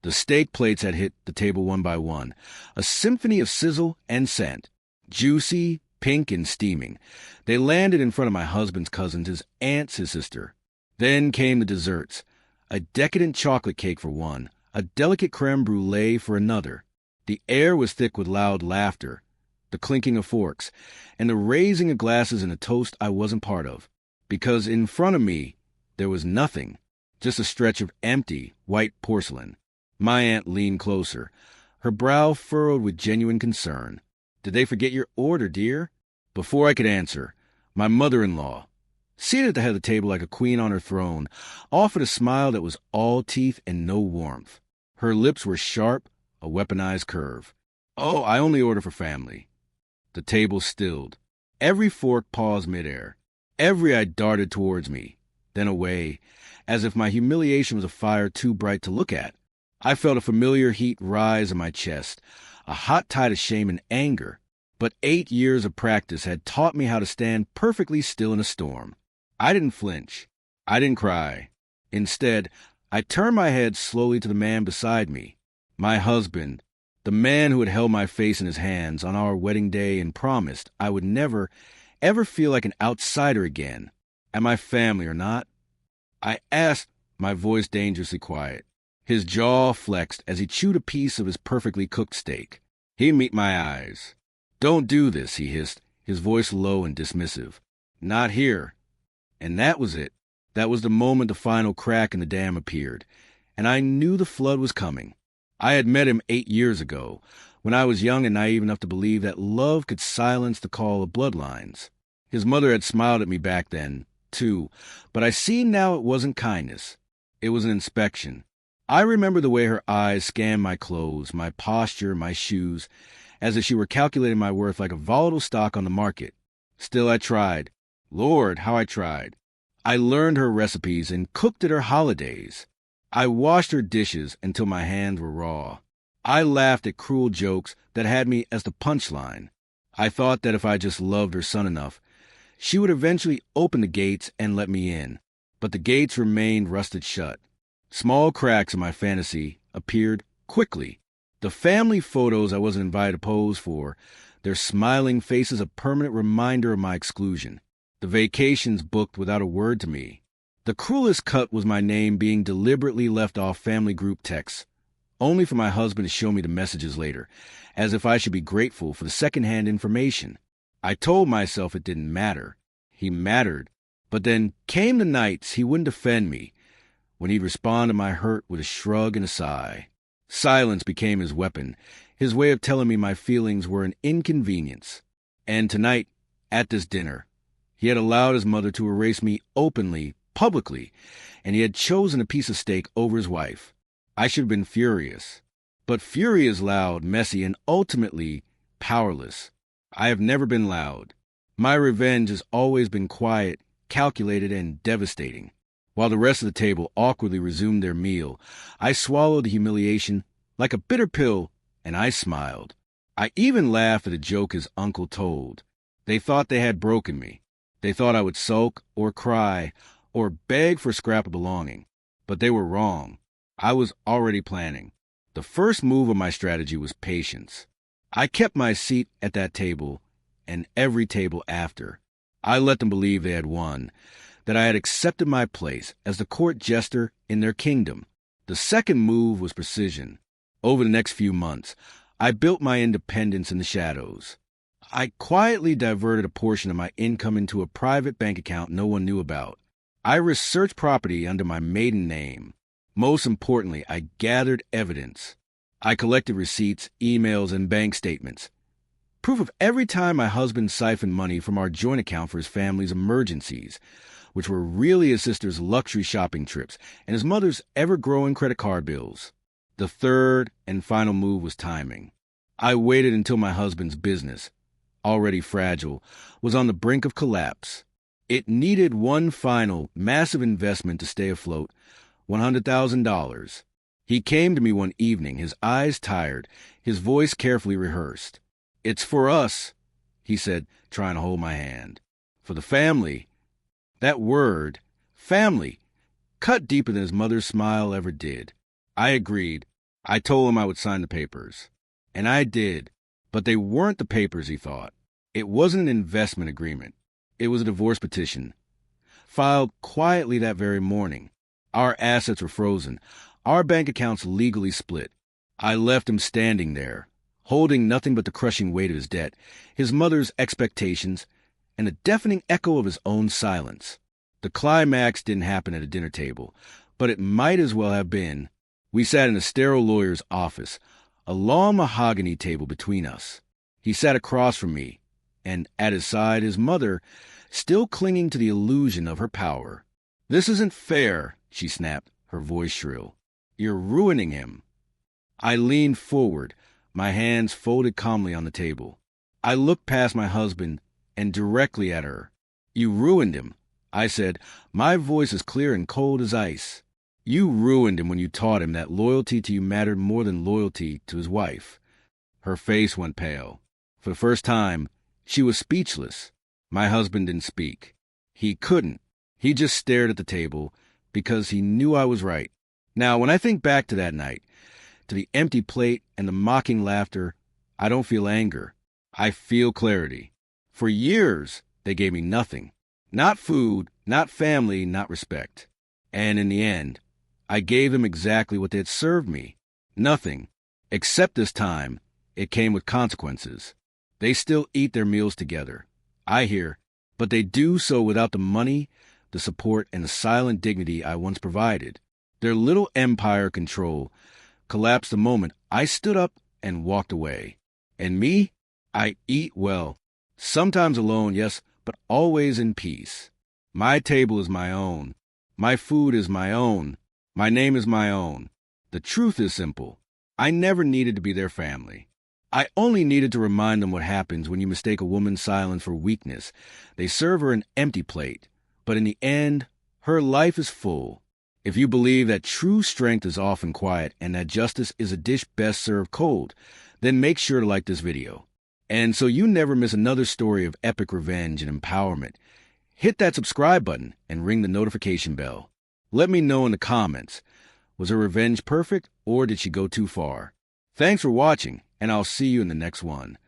The steak plates had hit the table one by one, a symphony of sizzle and scent. Juicy, pink, and steaming. They landed in front of my husband's cousins, his aunts, his sister. Then came the desserts. A decadent chocolate cake for one, a delicate creme brulee for another. The air was thick with loud laughter, the clinking of forks, and the raising of glasses in a toast I wasn't part of. Because in front of me, there was nothing, just a stretch of empty, white porcelain. My aunt leaned closer, her brow furrowed with genuine concern. "Did they forget your order, dear?" Before I could answer, my mother-in-law, seated at the head of the table like a queen on her throne, offered a smile that was all teeth and no warmth. Her lips were sharp, a weaponized curve. "Oh, I only order for family." The table stilled. Every fork paused midair. Every eye darted towards me, then away, as if my humiliation was a fire too bright to look at. I felt a familiar heat rise in my chest, a hot tide of shame and anger. But 8 years of practice had taught me how to stand perfectly still in a storm. I didn't flinch. I didn't cry. Instead, I turned my head slowly to the man beside me, my husband, the man who had held my face in his hands on our wedding day and promised I would never, ever feel like an outsider again. Am I family or not? I asked, my voice dangerously quiet. His jaw flexed as he chewed a piece of his perfectly cooked steak. He met my eyes. "Don't do this," he hissed, his voice low and dismissive. "Not here." And that was it. That was the moment the final crack in the dam appeared, and I knew the flood was coming. I had met him 8 years ago, when I was young and naive enough to believe that love could silence the call of bloodlines. His mother had smiled at me back then, too, but I see now it wasn't kindness. It was an inspection. I remember the way her eyes scanned my clothes, my posture, my shoes, as if she were calculating my worth like a volatile stock on the market. Still I tried. Lord, how I tried. I learned her recipes and cooked at her holidays. I washed her dishes until my hands were raw. I laughed at cruel jokes that had me as the punchline. I thought that if I just loved her son enough, she would eventually open the gates and let me in. But the gates remained rusted shut. Small cracks in my fantasy appeared quickly. The family photos I wasn't invited to pose for, their smiling faces a permanent reminder of my exclusion. The vacations booked without a word to me. The cruelest cut was my name being deliberately left off family group texts, only for my husband to show me the messages later, as if I should be grateful for the second-hand information. I told myself it didn't matter. He mattered. But then came the nights he wouldn't defend me, when he'd respond to my hurt with a shrug and a sigh. Silence became his weapon, his way of telling me my feelings were an inconvenience. And tonight, at this dinner, he had allowed his mother to erase me openly, publicly, and he had chosen a piece of steak over his wife. I should have been furious. But fury is loud, messy, and ultimately powerless. I have never been loud. My revenge has always been quiet, calculated, and devastating. While the rest of the table awkwardly resumed their meal, I swallowed the humiliation like a bitter pill, and I smiled. I even laughed at a joke his uncle told. They thought they had broken me. They thought I would sulk or cry or beg for a scrap of belonging. But they were wrong. I was already planning. The first move of my strategy was patience. I kept my seat at that table and every table after. I let them believe they had won, that I had accepted my place as the court jester in their kingdom. The second move was precision. Over the next few months, I built my independence in the shadows. I quietly diverted a portion of my income into a private bank account no one knew about. I researched property under my maiden name. Most importantly, I gathered evidence. I collected receipts, emails, and bank statements. Proof of every time my husband siphoned money from our joint account for his family's emergencies, which were really his sister's luxury shopping trips and his mother's ever-growing credit card bills. The third and final move was timing. I waited until my husband's business, already fragile, was on the brink of collapse. It needed one final, massive investment to stay afloat, $100,000. He came to me one evening, his eyes tired, his voice carefully rehearsed. "It's for us," he said, trying to hold my hand. "For the family." That word, family, cut deeper than his mother's smile ever did. I agreed. I told him I would sign the papers. And I did. But they weren't the papers he thought. It wasn't an investment agreement. It was a divorce petition, filed quietly that very morning. Our assets were frozen. Our bank accounts legally split. I left him standing there, holding nothing but the crushing weight of his debt, his mother's expectations, and a deafening echo of his own silence. The climax didn't happen at a dinner table, but it might as well have been. We sat in a sterile lawyer's office, a long mahogany table between us. He sat across from me, and at his side his mother, still clinging to the illusion of her power. "This isn't fair," she snapped, her voice shrill. "You're ruining him." I leaned forward, my hands folded calmly on the table. I looked past my husband and directly at her. "You ruined him," I said, my voice as clear and cold as ice. "You ruined him when you taught him that loyalty to you mattered more than loyalty to his wife." Her face went pale. For the first time, she was speechless. My husband didn't speak. He couldn't. He just stared at the table because he knew I was right. Now, when I think back to that night, to the empty plate and the mocking laughter, I don't feel anger. I feel clarity. For years, they gave me nothing. Not food, not family, not respect. And in the end, I gave them exactly what they had served me. Nothing. Except this time, it came with consequences. They still eat their meals together, I hear, but they do so without the money, the support, and the silent dignity I once provided. Their little empire control collapsed the moment I stood up and walked away. And me? I eat well. Sometimes alone, yes, but always in peace. My table is my own. My food is my own. My name is my own. The truth is simple. I never needed to be their family. I only needed to remind them what happens when you mistake a woman's silence for weakness. They serve her an empty plate, but in the end, her life is full. If you believe that true strength is often quiet and that justice is a dish best served cold, then make sure to like this video. And so you never miss another story of epic revenge and empowerment, hit that subscribe button and ring the notification bell. Let me know in the comments, was her revenge perfect or did she go too far? Thanks for watching, and I'll see you in the next one.